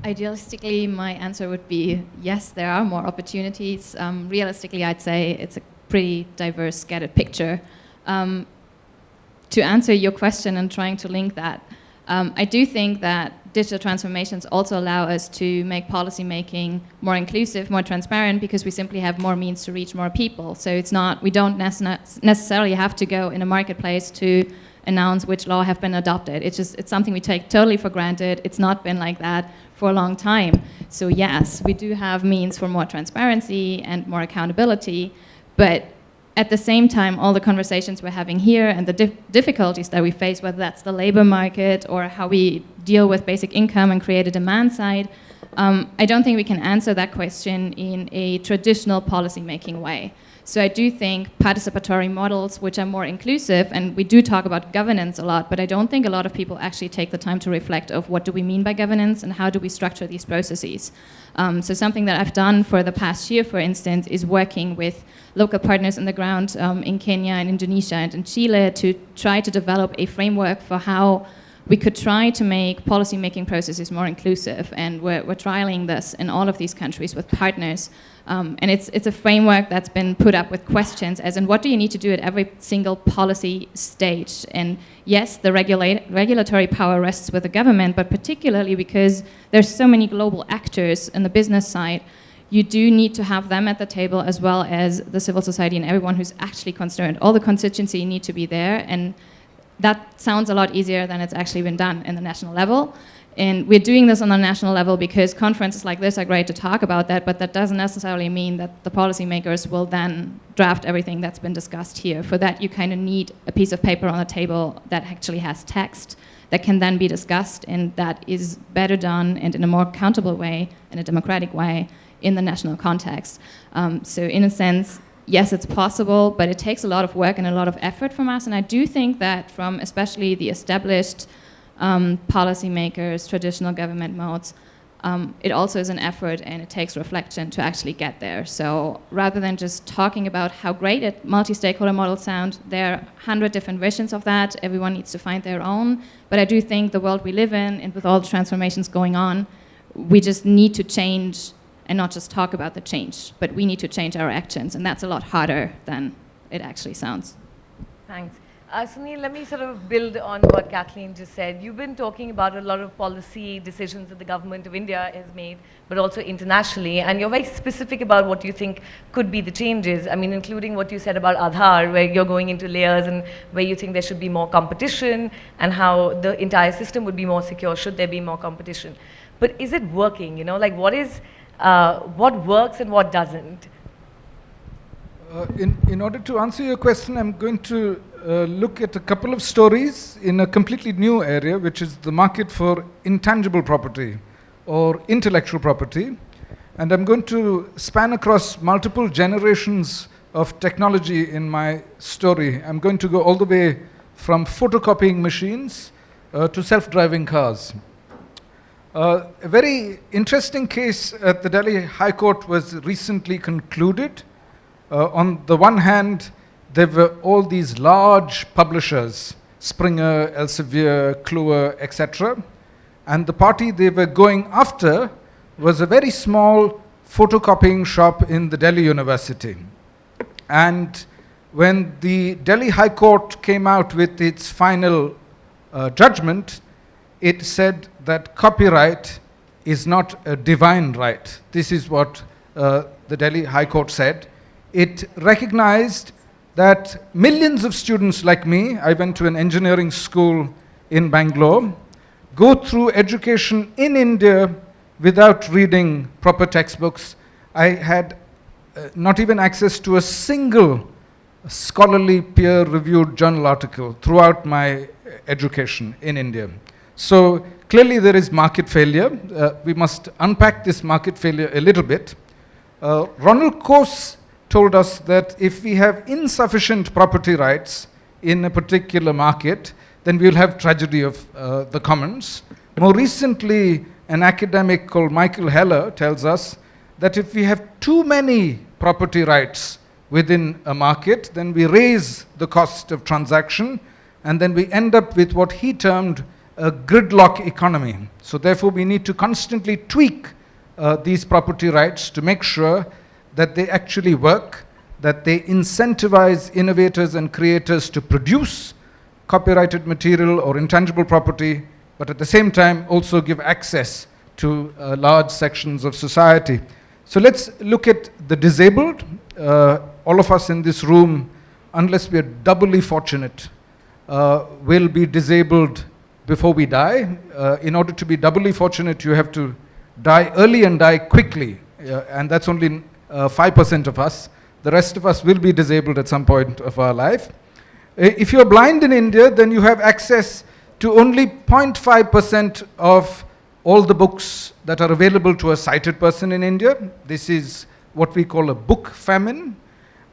Idealistically, my answer would be yes, there are more opportunities. Realistically, I'd say it's a pretty diverse, scattered picture. To answer your question and trying to link that, I do think that digital transformations also allow us to make policy making more inclusive, more transparent, because we simply have more means to reach more people. So it's not, we don't necessarily have to go in a marketplace to announce which law have been adopted. It's something we take totally for granted. It's not been like that for a long time. So yes, we do have means for more transparency and more accountability, but at the same time, all the conversations we're having here and the difficulties that we face, whether that's the labor market or how we deal with basic income and create a demand side, I don't think we can answer that question in a traditional policy-making way. So I do think participatory models, which are more inclusive, and we do talk about governance a lot, but I don't think a lot of people actually take the time to reflect of what do we mean by governance and how do we structure these processes. So something that I've done for the past year, for instance, is working with local partners on the ground in Kenya and Indonesia and in Chile to try to develop a framework for how we could try to make policy-making processes more inclusive. And we're trialing this in all of these countries with partners. And it's a framework that's been put up with questions as in what do you need to do at every single policy stage? And yes, the regulatory power rests with the government, but particularly because there's so many global actors in the business side, you do need to have them at the table as well as the civil society and everyone who's actually concerned. All the constituency need to be there, and that sounds a lot easier than it's actually been done in the national level. And we're doing this on the national level because conferences like this are great to talk about that, but that doesn't necessarily mean that the policymakers will then draft everything that's been discussed here. For that, you kind of need a piece of paper on the table that actually has text that can then be discussed, and that is better done and in a more accountable way, in a democratic way, in the national context. So in a sense, yes, it's possible, but it takes a lot of work and a lot of effort from us. And I do think that from especially the established policymakers, traditional government modes, it also is an effort and it takes reflection to actually get there. So rather than just talking about how great multi-stakeholder models sound, there are 100 different versions of that. Everyone needs to find their own. But I do think the world we live in, and with all the transformations going on, we just need to change and not just talk about the change, but we need to change our actions. And that's a lot harder than it actually sounds. Thanks. Sunil, let me sort of build on what Kathleen just said. You've been talking about a lot of policy decisions that the government of India has made, but also internationally, and you're very specific about what you think could be the changes. I mean, including what you said about Aadhaar, where you're going into layers and where you think there should be more competition and how the entire system would be more secure should there be more competition. But is it working? You know, like what works and what doesn't? In order to answer your question, I'm going to look at a couple of stories in a completely new area, which is the market for intangible property or intellectual property. And I'm going to span across multiple generations of technology in my story. I'm going to go all the way from photocopying machines to self-driving cars. A very interesting case at the Delhi High Court was recently concluded. On the one hand, there were all these large publishers, Springer, Elsevier, Kluwer, etc. And the party they were going after was a very small photocopying shop in the Delhi University. And when the Delhi High Court came out with its final judgment, it said that copyright is not a divine right. This is what the Delhi High Court said. It recognized that millions of students like me, I went to an engineering school in Bangalore, go through education in India without reading proper textbooks. I had not even access to a single scholarly peer-reviewed journal article throughout my education in India. So clearly there is market failure. We must unpack this market failure a little bit. Ronald Coase told us that if we have insufficient property rights in a particular market, then we'll have tragedy of the commons. More recently, an academic called Michael Heller tells us that if we have too many property rights within a market, then we raise the cost of transaction, and then we end up with what he termed a gridlock economy. So therefore, we need to constantly tweak these property rights to make sure that they actually work, that they incentivize innovators and creators to produce copyrighted material or intangible property, but at the same time also give access to large sections of society. So let's look at the disabled. All of us in this room, unless we are doubly fortunate, will be disabled before we die. In order to be doubly fortunate, you have to die early and die quickly, and that's only 5% of us. The rest of us will be disabled at some point of our life. If you're blind in India, then you have access to only 0.5% of all the books that are available to a sighted person in India. This is what we call a book famine.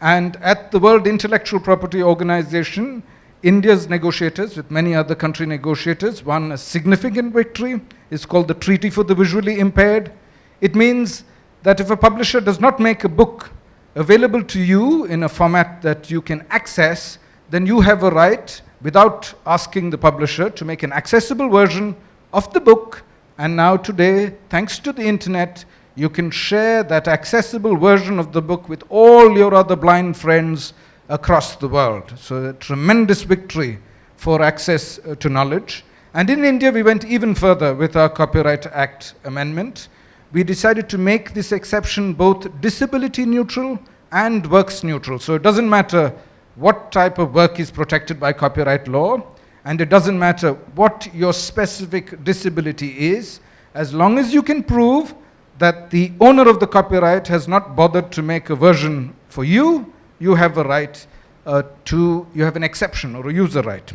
And at the World Intellectual Property Organization, India's negotiators, with many other country negotiators, won a significant victory. It's called the Treaty for the Visually Impaired. It means that if a publisher does not make a book available to you in a format that you can access, then you have a right, without asking the publisher, to make an accessible version of the book. And now today, thanks to the internet, you can share that accessible version of the book with all your other blind friends across the world. So a tremendous victory for access to knowledge. And in India, we went even further with our Copyright Act amendment. We decided to make this exception both disability neutral and works neutral. So it doesn't matter what type of work is protected by copyright law, and it doesn't matter what your specific disability is, as long as you can prove that the owner of the copyright has not bothered to make a version for you, you have a right you have an exception or a user right.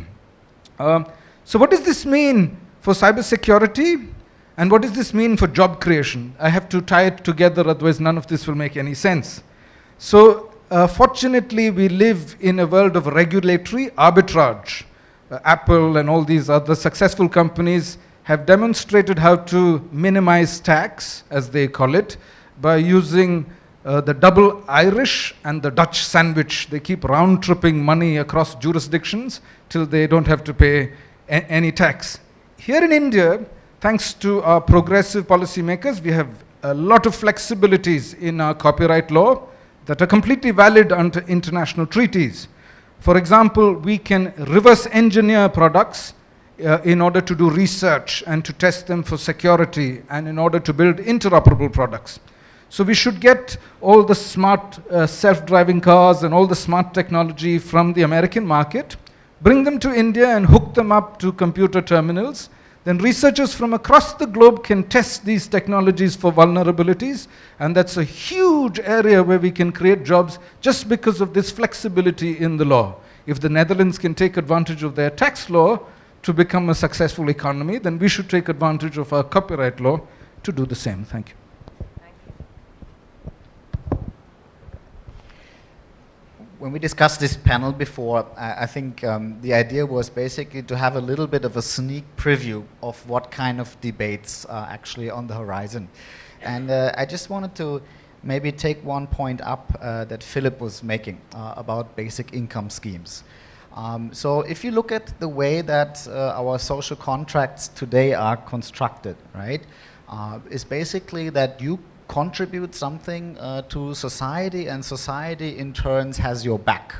So what does this mean for cybersecurity? And what does this mean for job creation? I have to tie it together, otherwise none of this will make any sense. So fortunately, we live in a world of regulatory arbitrage. Apple and all these other successful companies have demonstrated how to minimize tax, as they call it, by using the double Irish and the Dutch sandwich. They keep round-tripping money across jurisdictions till they don't have to pay any tax. Here in India, thanks to our progressive policymakers, we have a lot of flexibilities in our copyright law. that are completely valid under international treaties. For example, we can reverse engineer products in order to do research and to test them for security and in order to build interoperable products. So we should get all the smart self-driving cars and all the smart technology from the American market, bring them to India and hook them up to computer terminals. Then researchers from across the globe can test these technologies for vulnerabilities, and that's a huge area where we can create jobs just because of this flexibility in the law. If the Netherlands can take advantage of their tax law to become a successful economy, then we should take advantage of our copyright law to do the same. Thank you. When we discussed this panel before, I think the idea was basically to have a little bit of a sneak preview of what kind of debates are actually on the horizon. And I just wanted to maybe take one point up that Philip was making about basic income schemes. So if you look at the way that our social contracts today are constructed, right, is basically that you contribute something to society, and society in turns has your back,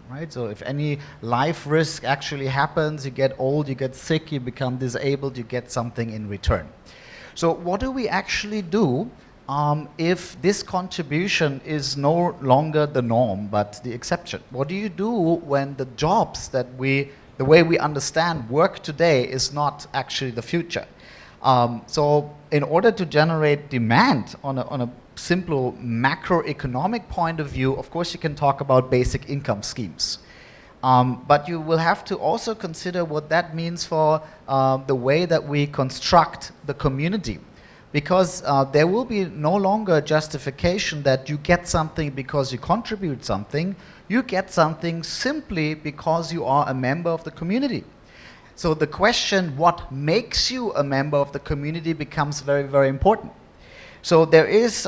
right? So if any life risk actually happens, you get old, you get sick, you become disabled, you get something in return. So what do we actually do if this contribution is no longer the norm but the exception? What do you do when the jobs that the way we understand work today is not actually the future? So in order to generate demand on a simple macroeconomic point of view, of course you can talk about basic income schemes. But you will have to also consider what that means for the way that we construct the community. Because there will be no longer justification that you get something because you contribute something. You get something simply because you are a member of the community. So the question, what makes you a member of the community, becomes very, very important. So there is,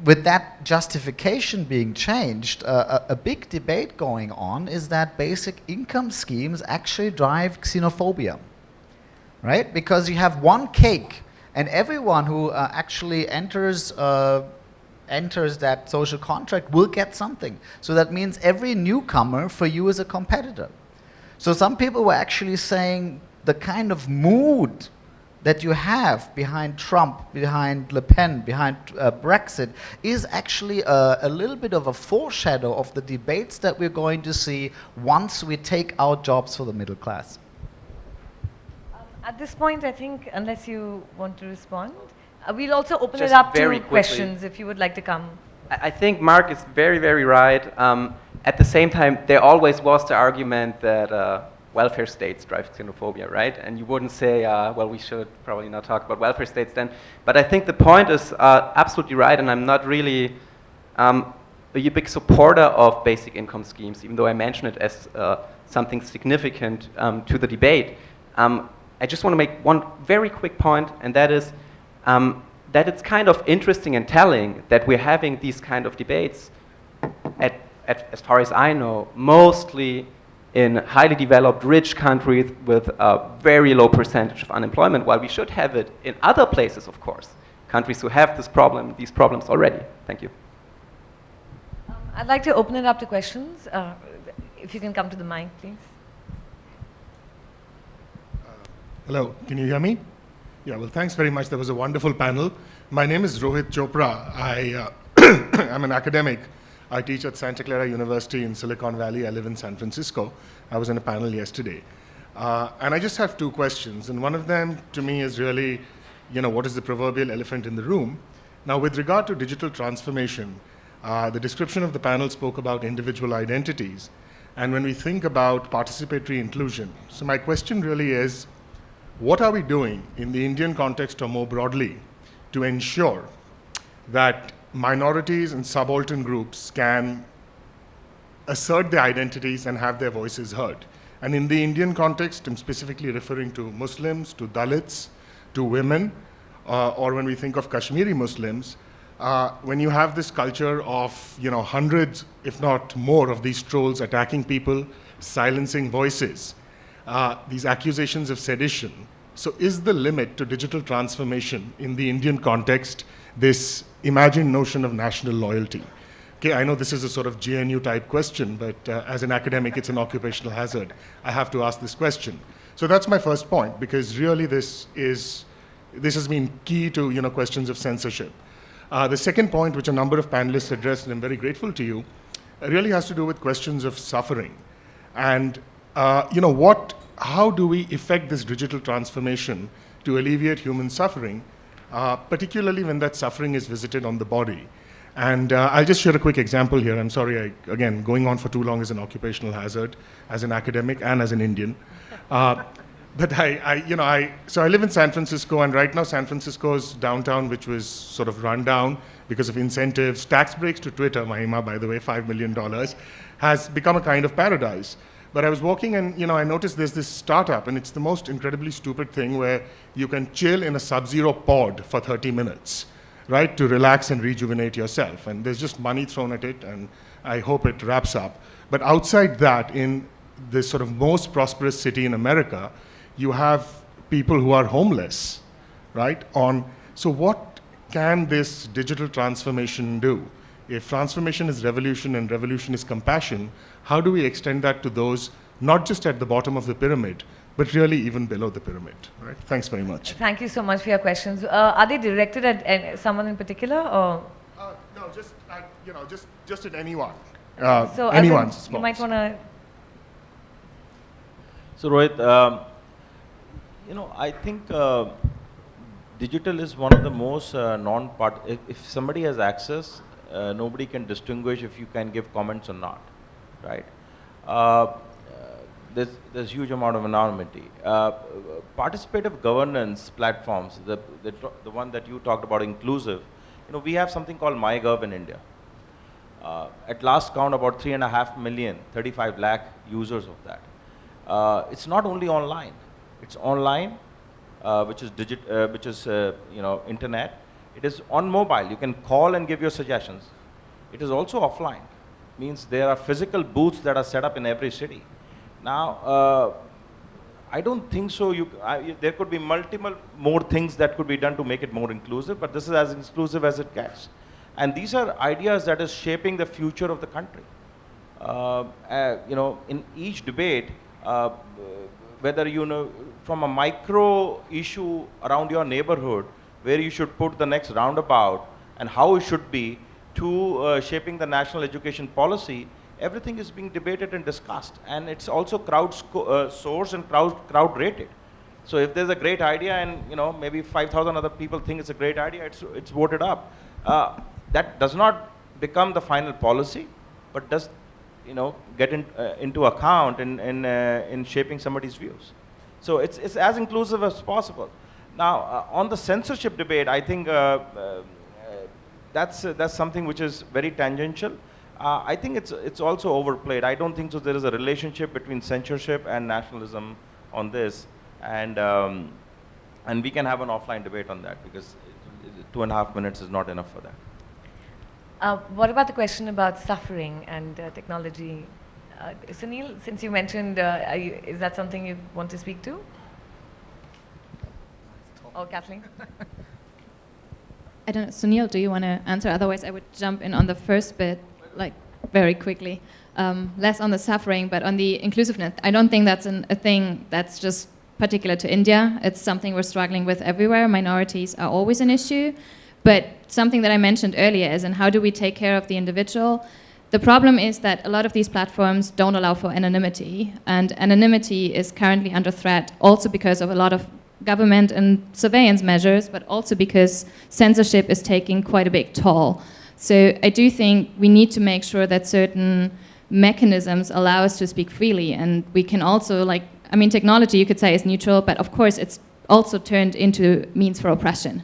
with that justification being changed, a big debate going on is that basic income schemes actually drive xenophobia, right? Because you have one cake, and everyone who actually enters that social contract will get something. So that means every newcomer for you is a competitor. So some people were actually saying the kind of mood that you have behind Trump, behind Le Pen, behind Brexit is actually a little bit of a foreshadow of the debates that we're going to see once we take out jobs for the middle class. At this point, I think, unless you want to respond, we'll also open Just it up very to quickly. questions if you would like to come. I think Mark is very, very right. At the same time, there always was the argument that welfare states drive xenophobia, right? And you wouldn't say, well, we should probably not talk about welfare states then. But I think the point is absolutely right, and I'm not really a big supporter of basic income schemes, even though I mention it as something significant to the debate. I just want to make one very quick point, and that is that it's kind of interesting and telling that we're having these kind of debates as far as I know, mostly in highly developed, rich countries with a very low percentage of unemployment, while we should have it in other places, of course, countries who have these problems already. Thank you. I'd like to open it up to questions. If you can come to the mic, please. Hello, can you hear me? Yeah, well, thanks very much. That was a wonderful panel. My name is Rohit Chopra. I'm an academic. I teach at Santa Clara University in Silicon Valley. I live in San Francisco. I was in a panel yesterday. And I just have two questions. And one of them, to me, is really, what is the proverbial elephant in the room? Now, with regard to digital transformation, the description of the panel spoke about individual identities. And when we think about participatory inclusion, so my question really is, what are we doing in the Indian context or more broadly to ensure that minorities and subaltern groups can assert their identities and have their voices heard? And in the Indian context, I'm specifically referring to Muslims, to Dalits, to women, or when we think of Kashmiri Muslims, when you have this culture of hundreds, if not more, of these trolls attacking people, silencing voices, these accusations of sedition. So is the limit to digital transformation in the Indian context this imagined notion of national loyalty? Okay, I know this is a sort of GNU type question, but as an academic, it's an occupational hazard. I have to ask this question. So that's my first point, because really this has been key to questions of censorship. The second point, which a number of panelists addressed, and I'm very grateful to you, really has to do with questions of suffering. And how do we effect this digital transformation to alleviate human suffering, particularly when that suffering is visited on the body? And I'll just share a quick example here. I'm sorry, again, going on for too long is an occupational hazard as an academic and as an Indian. But so I live in San Francisco, and right now San Francisco's downtown, which was sort of run down because of incentives, tax breaks to Twitter, Mahima, by the way, $5 million, has become a kind of paradise. But I was walking and I noticed there's this startup, and it's the most incredibly stupid thing where you can chill in a sub-zero pod for 30 minutes, right, to relax and rejuvenate yourself. And there's just money thrown at it, and I hope it wraps up. But outside that, in this sort of most prosperous city in America, you have people who are homeless, right? So what can this digital transformation do? If transformation is revolution and revolution is compassion, how do we extend that to those not just at the bottom of the pyramid, but really even below the pyramid, right? Thanks very much. Thank you so much for your questions. Are they directed at someone in particular, or? No, just at anyone. So anyone's you might want to. So Rohit, I think digital is one of the most non-part. If somebody has access, nobody can distinguish if you can give comments or not, right? There's huge amount of anonymity. Participative governance platforms, the one that you talked about, inclusive. We have something called MyGov in India. At last count, about 3.5 million, 35 lakh users of that. It's not only online. It's online, which is internet. It is on mobile. You can call and give your suggestions. It is also offline. Means there are physical booths that are set up in every city. Now, I don't think so. There could be multiple more things that could be done to make it more inclusive, but this is as inclusive as it gets. And these are ideas that is shaping the future of the country. In each debate, whether from a micro issue around your neighborhood, where you should put the next roundabout and how it should be, to shaping the national education policy, everything is being debated and discussed. And it's also crowd-sourced and crowd-rated. So if there's a great idea and maybe 5,000 other people think it's a great idea, it's voted up. That does not become the final policy, but does get into account in shaping somebody's views. So it's as inclusive as possible. Now, on the censorship debate, I think that's something which is very tangential. I think it's also overplayed. I don't think so there is a relationship between censorship and nationalism on this, and we can have an offline debate on that, because 2.5 minutes is not enough for that. What about the question about suffering and technology? Sunil, since you mentioned, is that something you want to speak to? Or Kathleen? I don't know. Sunil, do you want to answer? Otherwise, I would jump in on the first bit, very quickly. Less on the suffering, but on the inclusiveness. I don't think that's a thing that's just particular to India. It's something we're struggling with everywhere. Minorities are always an issue. But something that I mentioned earlier is, and how do we take care of the individual? The problem is that a lot of these platforms don't allow for anonymity, and anonymity is currently under threat also because of a lot of government and surveillance measures, but also because censorship is taking quite a big toll. So I do think we need to make sure that certain mechanisms allow us to speak freely, and we can also, technology you could say is neutral, but of course it's also turned into means for oppression.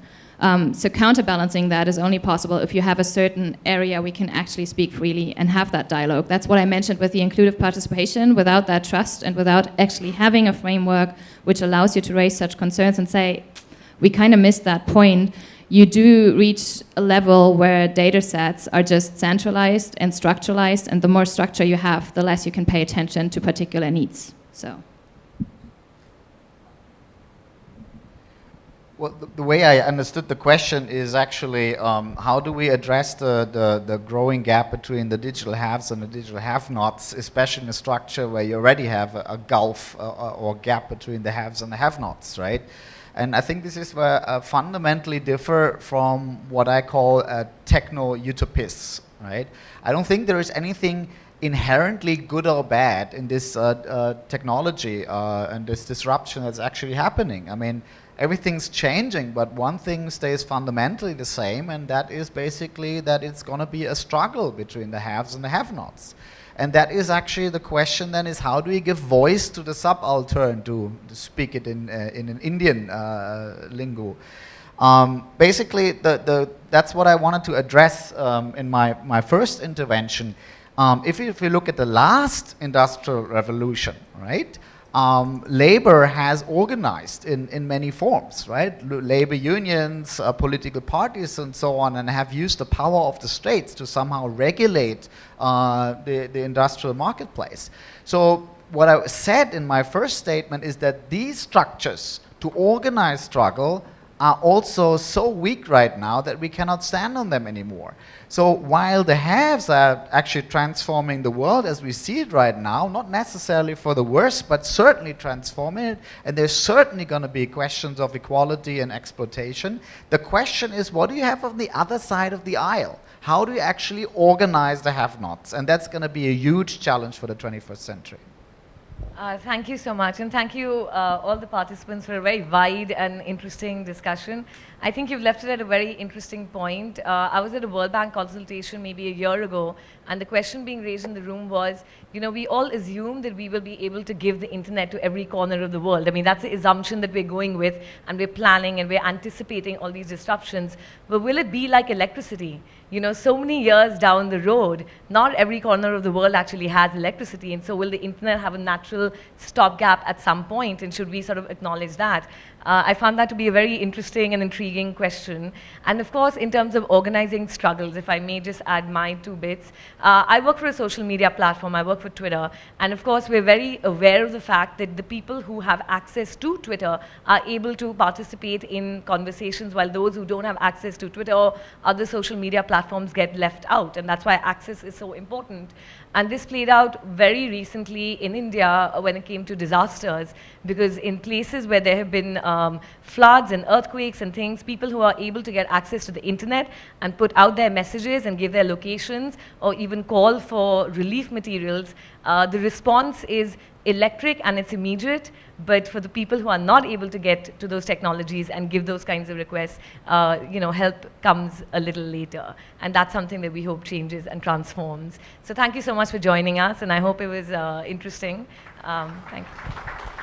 So counterbalancing that is only possible if you have a certain area we can actually speak freely and have that dialogue. That's what I mentioned with the inclusive participation. Without that trust and without actually having a framework which allows you to raise such concerns and say, we kind of missed that point, you do reach a level where data sets are just centralized and structuralized, and the more structure you have, the less you can pay attention to particular needs. So. Well, the way I understood the question is actually how do we address the growing gap between the digital haves and the digital have-nots, especially in a structure where you already have a gulf or gap between the haves and the have-nots, right? And I think this is where fundamentally differ from what I call techno-utopists, right? I don't think there is anything inherently good or bad in this technology and this disruption that's actually happening. I mean, everything's changing, but one thing stays fundamentally the same, and that is basically that it's going to be a struggle between the haves and the have-nots. And that is actually the question then, is how do we give voice to the subaltern, to speak it in an Indian lingo. Basically, that's what I wanted to address in my first intervention. If you look at the last industrial revolution, right? Labor has organized in many forms, right? Labor unions, political parties, and so on, and have used the power of the states to somehow regulate the industrial marketplace. So what I said in my first statement is that these structures to organize struggle are also so weak right now that we cannot stand on them anymore. So while the haves are actually transforming the world as we see it right now, not necessarily for the worse, but certainly transforming it, and there's certainly going to be questions of equality and exploitation. The question is, what do you have on the other side of the aisle? How do you actually organize the have-nots? And that's going to be a huge challenge for the 21st century. Thank you so much, and thank you all the participants for a very wide and interesting discussion. I think you've left it at a very interesting point. I was at a World Bank consultation maybe a year ago, and the question being raised in the room was, you know, we all assume that we will be able to give the internet to every corner of the world. I mean, that's the assumption that we're going with, and we're planning and we're anticipating all these disruptions. But will it be like electricity? You know, so many years down the road, not every corner of the world actually has electricity, and so will the internet have a natural stopgap at some point, and should we sort of acknowledge that? I found that to be a very interesting and intriguing question. And of course, in terms of organizing struggles, if I may just add my 2 bits, I work for a social media platform, I work for Twitter, and of course we're very aware of the fact that the people who have access to Twitter are able to participate in conversations, while those who don't have access to Twitter or other social media platforms get left out, and that's why access is so important. And this played out very recently in India when it came to disasters, because in places where there have been floods and earthquakes and things, people who are able to get access to the internet and put out their messages and give their locations or even call for relief materials, the response is electric and it's immediate. But for the people who are not able to get to those technologies and give those kinds of requests, you know, help comes a little later. And that's something that we hope changes and transforms. So thank you so much for joining us, and I hope it was interesting. Thank you.